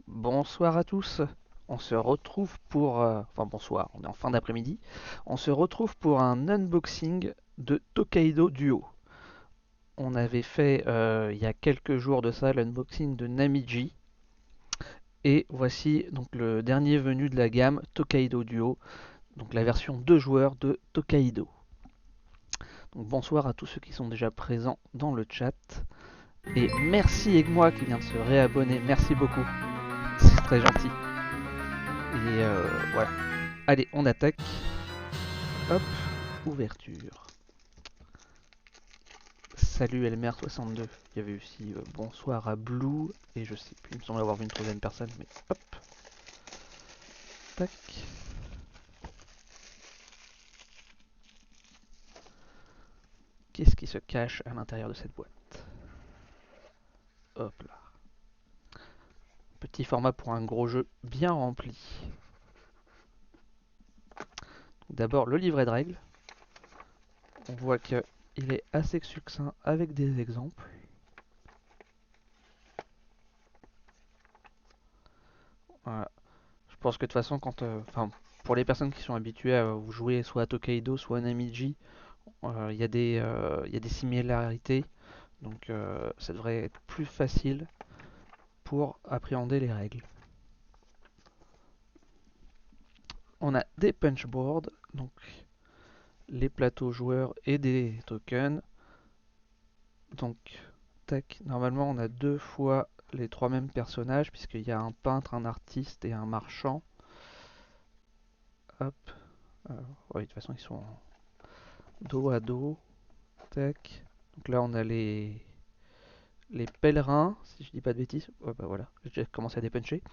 Bonsoir à tous. On se retrouve pour... enfin bonsoir, on est en fin d'après-midi. On se retrouve pour un unboxing de Tokaido Duo. On avait fait il y a quelques jours de ça l'unboxing de Namiji. Et voici donc le dernier venu de la gamme Tokaido Duo. Donc la version 2 joueurs de Tokaido. Donc bonsoir à tous ceux qui sont déjà présents dans le chat. Et merci Egmoi qui vient de se réabonner. Merci beaucoup. C'est très gentil. Et voilà. Allez, on attaque. Hop, ouverture. Salut Elmer62. Il y avait aussi bonsoir à Blue. Et je sais plus, il me semble avoir vu une troisième personne. Mais hop. Tac. Qu'est-ce qui se cache à l'intérieur de cette boîte? Hop là. Petit format pour un gros jeu bien rempli. D'abord le livret de règles. On voit qu'il est assez succinct avec des exemples. Voilà. Je pense que de toute façon, pour les personnes qui sont habituées à jouer soit à Tokaido, soit à Namiji, il y a des similarités. Donc ça devrait être plus facile pour appréhender les règles. On a des punchboards, donc les plateaux joueurs et des tokens. Donc, tac, normalement on a deux fois les trois mêmes personnages, puisqu'il y a un peintre, un artiste et un marchand. Hop. Ouais, de toute façon ils sont dos à dos. Tac. Donc là on a les pèlerins, si je dis pas de bêtises. Ouais, bah voilà, j'ai commencé à dépuncher.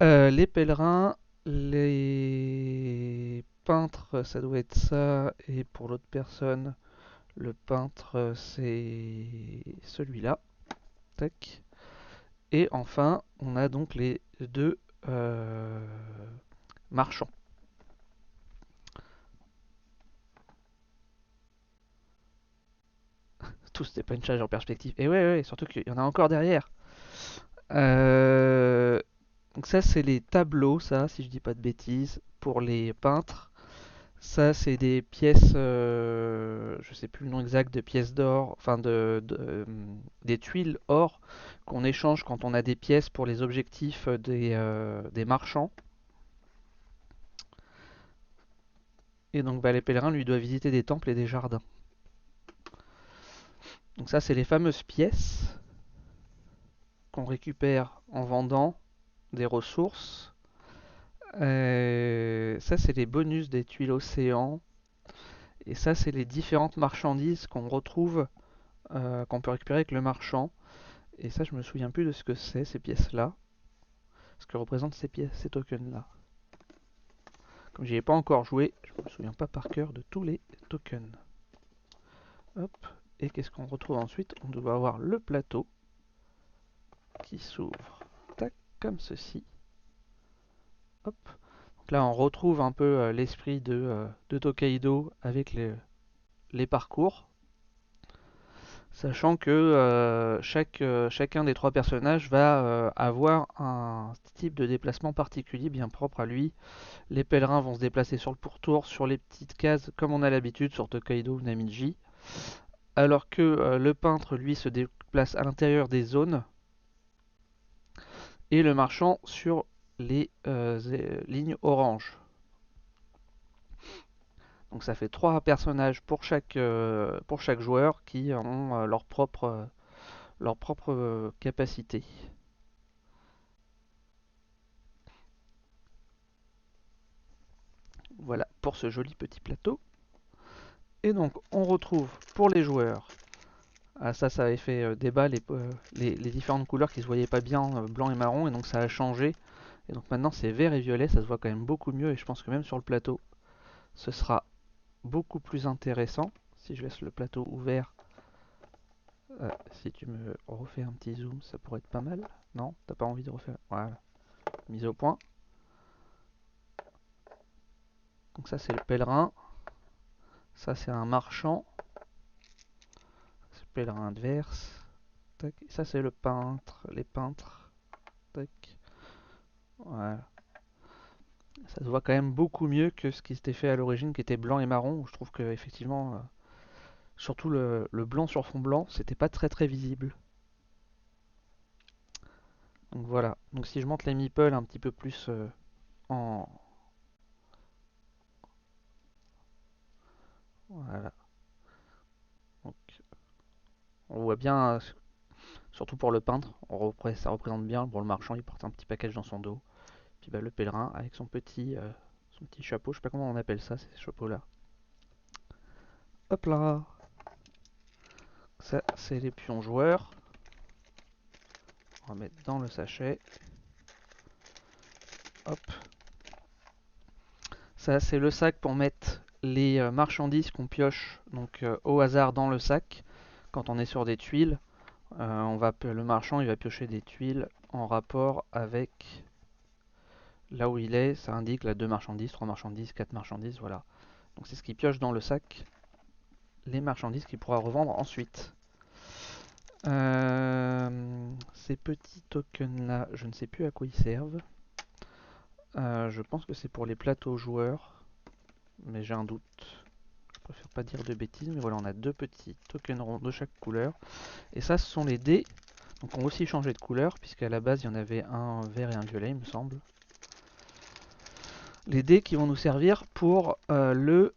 Les pèlerins, les peintres, ça doit être ça. Et pour l'autre personne, le peintre, c'est celui-là. Tac. Et enfin, on a donc les deux marchands. Tous des punchages en perspective. Et ouais, surtout qu'il y en a encore derrière. Donc ça, c'est les tableaux, ça, si je dis pas de bêtises, pour les peintres. Ça, c'est des pièces, je sais plus le nom exact, de pièces d'or, enfin des tuiles or qu'on échange quand on a des pièces pour les objectifs des marchands. Et donc bah, les pèlerins, lui, doivent visiter des temples et des jardins. Donc ça, c'est les fameuses pièces qu'on récupère en vendant des ressources. Ça, c'est les bonus des tuiles océan. Et ça, c'est les différentes marchandises qu'on retrouve, qu'on peut récupérer avec le marchand. Et ça, je me souviens plus de ce que c'est, ces pièces-là. Ce que représentent ces pièces, ces tokens-là. Comme j'y ai pas encore joué, je me souviens pas par cœur de tous les tokens. Hop. Et qu'est-ce qu'on retrouve ensuite? On doit avoir le plateau qui s'ouvre. Tac, comme ceci. Hop. Donc là, on retrouve un peu l'esprit de Tokaido avec les parcours. Sachant que chacun des trois personnages va avoir un type de déplacement particulier bien propre à lui. Les pèlerins vont se déplacer sur le pourtour, sur les petites cases comme on a l'habitude sur Tokaido ou Namiji. Alors que le peintre, lui, se déplace à l'intérieur des zones. Et le marchand sur les lignes orange. Donc ça fait trois personnages pour chaque joueur qui ont leur propre capacité. Voilà pour ce joli petit plateau. Et donc on retrouve pour les joueurs, ah ça avait fait débat les différentes couleurs qui se voyaient pas bien, blanc et marron, et donc ça a changé. Et donc maintenant c'est vert et violet, ça se voit quand même beaucoup mieux, et je pense que même sur le plateau, ce sera beaucoup plus intéressant. Si je laisse le plateau ouvert, si tu me refais un petit zoom, ça pourrait être pas mal. Non, t'as pas envie de refaire? Voilà, mise au point. Donc ça c'est le pèlerin. Ça c'est un marchand. C'est le pèlerin adverse. Tac. Et ça c'est le peintre. Les peintres. Tac. Voilà. Ça se voit quand même beaucoup mieux que ce qui s'était fait à l'origine qui était blanc et marron. Où je trouve que effectivement, surtout le blanc sur fond blanc, c'était pas très très visible. Donc voilà. Donc si je monte les meeples un petit peu plus en... Voilà. Donc on voit bien, surtout pour le peintre, ça représente bien. Pour le marchand, il porte un petit package dans son dos. Puis bah, le pèlerin avec son petit chapeau, je sais pas comment on appelle ça, ces chapeaux-là. Hop là. Ça, c'est les pions joueurs. On va mettre dans le sachet. Hop. Ça, c'est le sac pour mettre les marchandises qu'on pioche donc au hasard dans le sac. Quand on est sur des tuiles, le marchand il va piocher des tuiles en rapport avec là où il est. Ça indique là 2 marchandises, 3 marchandises, 4 marchandises, voilà. Donc c'est ce qu'il pioche dans le sac, les marchandises qu'il pourra revendre ensuite. Ces petits tokens là, je ne sais plus à quoi ils servent. Je pense que c'est pour les plateaux joueurs, mais j'ai un doute. Je préfère pas dire de bêtises, mais voilà, on a 2 petits tokens ronds de chaque couleur. Et ça, ce sont les dés. Donc on va aussi changer de couleur, puisqu'à la base, il y en avait un vert et un violet, il me semble. Les dés qui vont nous servir pour le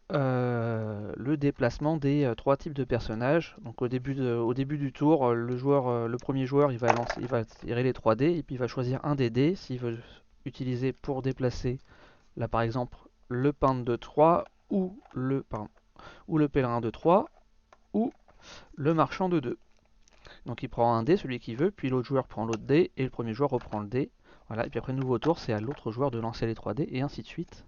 déplacement des 3 types de personnages. Donc au début du tour, le premier joueur, il va tirer les 3 dés, et puis il va choisir un des dés s'il veut utiliser pour déplacer, là par exemple, le peintre de 3 ou le pèlerin de 3 ou le marchand de 2. Donc il prend un dé, celui qu'il veut, puis l'autre joueur prend l'autre dé, et le premier joueur reprend le dé. Voilà, et puis après nouveau tour, c'est à l'autre joueur de lancer les 3 dés, et ainsi de suite.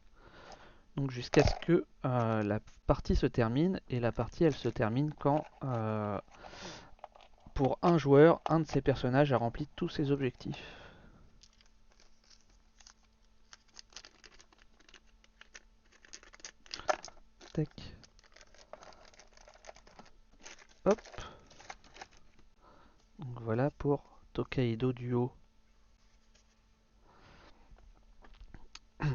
Donc jusqu'à ce que la partie se termine, et la partie elle se termine quand pour un joueur, un de ses personnages a rempli tous ses objectifs. Tac. Hop. Donc voilà pour Tokaido Duo. Est-ce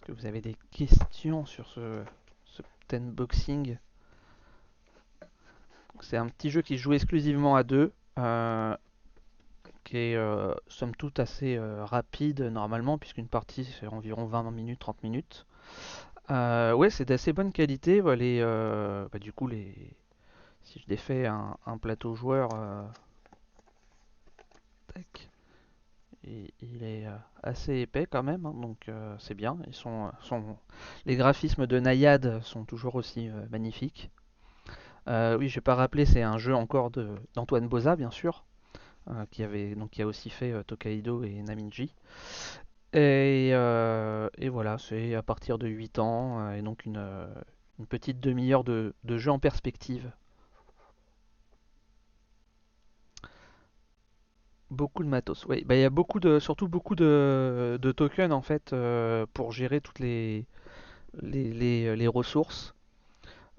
que vous avez des questions sur ce unboxing? C'est un petit jeu qui se joue exclusivement à deux, qui est somme toute assez rapide normalement, puisqu'une partie c'est environ 20 minutes, 30 minutes. Ouais, c'est d'assez bonne qualité. Du coup, si je défais un plateau joueur, tac, il est assez épais quand même, hein, donc c'est bien. Les graphismes de Nayad sont toujours aussi magnifiques. Oui, je vais pas rappeler, c'est un jeu encore d'Antoine Boza, bien sûr, qui a aussi fait Tokaido et Naminji. Et voilà, c'est à partir de 8 ans, et donc une petite demi-heure de jeu en perspective. Beaucoup de matos. Oui, bah, il y a surtout beaucoup de tokens en fait pour gérer toutes les ressources.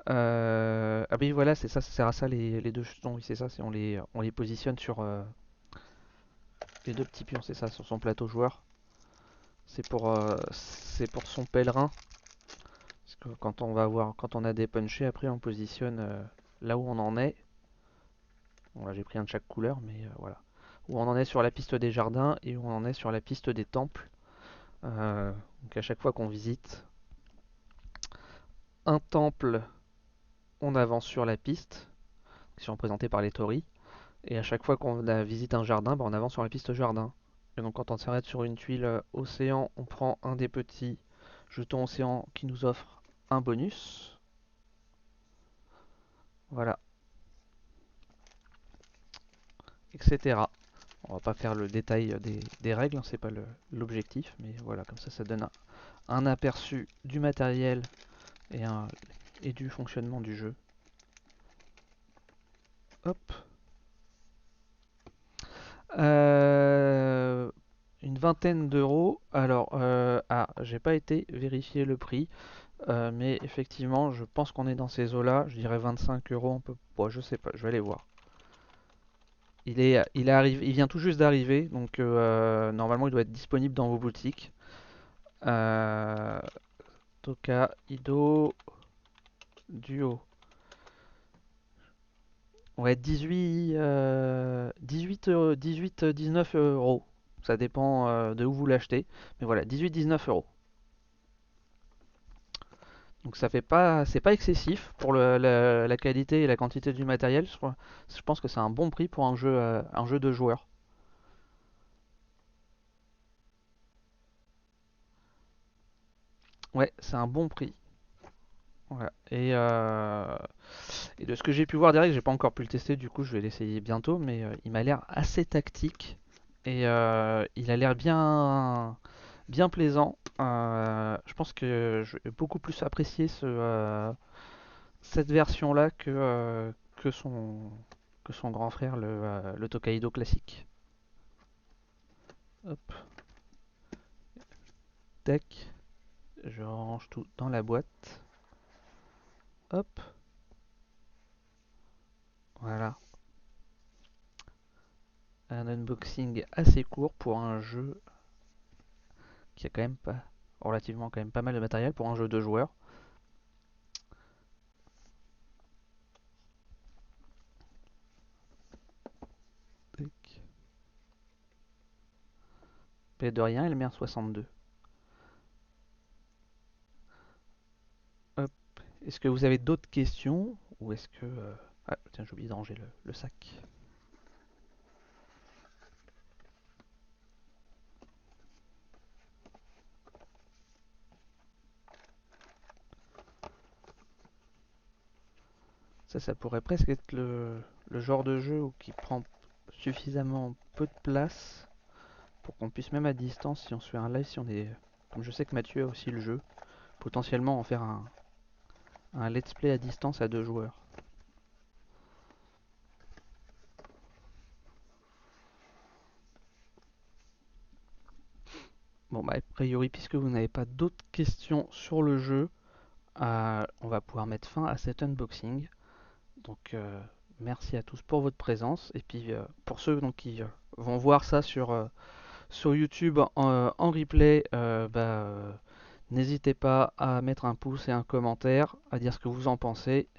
Ah oui, voilà, c'est ça, ça sert à ça les deux jetons. Oui, c'est ça, on les positionne sur les deux petits pions, c'est ça, sur son plateau joueur. C'est pour son pèlerin. Parce que quand on a dépunché, après on positionne là où on en est. Bon, là j'ai pris un de chaque couleur, mais voilà. Où on en est sur la piste des jardins et où on en est sur la piste des temples. Donc à chaque fois qu'on visite un temple, on avance sur la piste, qui sont représentés par les torii. Et à chaque fois qu'on visite un jardin, bah, on avance sur la piste jardin. Et donc quand on s'arrête sur une tuile océan, on prend un des petits jetons océan qui nous offre un bonus. Voilà, etc. On va pas faire le détail des règles, hein, c'est pas l'objectif, mais voilà, comme ça donne un aperçu du matériel et, et du fonctionnement du jeu. Hop. Euh, une vingtaine d'euros. Alors, j'ai pas été vérifier le prix, mais effectivement, je pense qu'on est dans ces eaux-là. Je dirais 25 euros, on peut. Bon, je sais pas, je vais aller voir. Il vient tout juste d'arriver, donc normalement il doit être disponible dans vos boutiques. Euh, Tokaido Duo. Ouais, 19 euros. Ça dépend de où vous l'achetez. Mais voilà, 18-19 euros. Donc ça fait pas, c'est pas excessif pour la qualité et la quantité du matériel. Je pense que c'est un bon prix pour un jeu de joueur. Ouais, c'est un bon prix. Voilà. Et de ce que j'ai pu voir direct, j'ai pas encore pu le tester, du coup je vais l'essayer bientôt, mais il m'a l'air assez tactique et il a l'air bien plaisant. Je pense que je vais beaucoup plus apprécier cette version-là que son grand frère, le Tokaido classique. Hop, tac, je range tout dans la boîte. Hop, voilà. Un unboxing assez court pour un jeu qui a quand même pas relativement quand même pas mal de matériel pour un jeu de joueurs. Et de rien, Elmer 62. Hop. Est-ce que vous avez d'autres questions ou est-ce que ah tiens, j'ai oublié de ranger le sac. Ça pourrait presque être le genre de jeu qui prend suffisamment peu de place pour qu'on puisse même à distance, si on se fait un live, si on est, comme je sais que Mathieu a aussi le jeu, potentiellement en faire un let's play à distance à deux joueurs. Bon bah a priori, puisque vous n'avez pas d'autres questions sur le jeu, on va pouvoir mettre fin à cet unboxing. Donc merci à tous pour votre présence. Et puis pour ceux donc, qui vont voir ça sur YouTube en replay, n'hésitez pas à mettre un pouce et un commentaire, à dire ce que vous en pensez.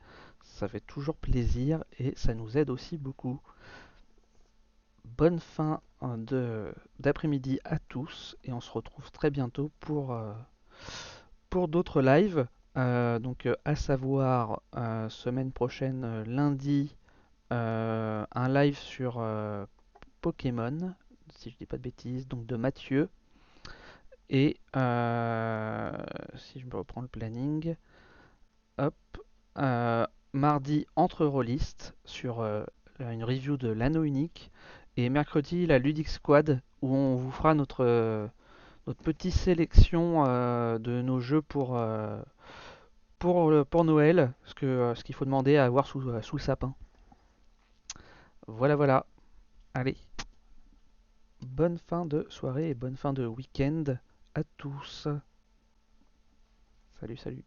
Ça fait toujours plaisir et ça nous aide aussi beaucoup. Bonne fin d'après-midi à tous et on se retrouve très bientôt pour d'autres lives. Donc à savoir semaine prochaine, lundi, un live sur Pokémon, si je dis pas de bêtises, donc de Mathieu. Et si je me reprends le planning, hop, euh, mardi entre rôlistes sur une review de l'anneau unique. Et mercredi, la Ludic Squad, où on vous fera notre petite sélection de nos jeux pour Noël, ce qu'il faut demander à avoir sous le sapin. Voilà, voilà. Allez, bonne fin de soirée et bonne fin de week-end à tous. Salut, salut.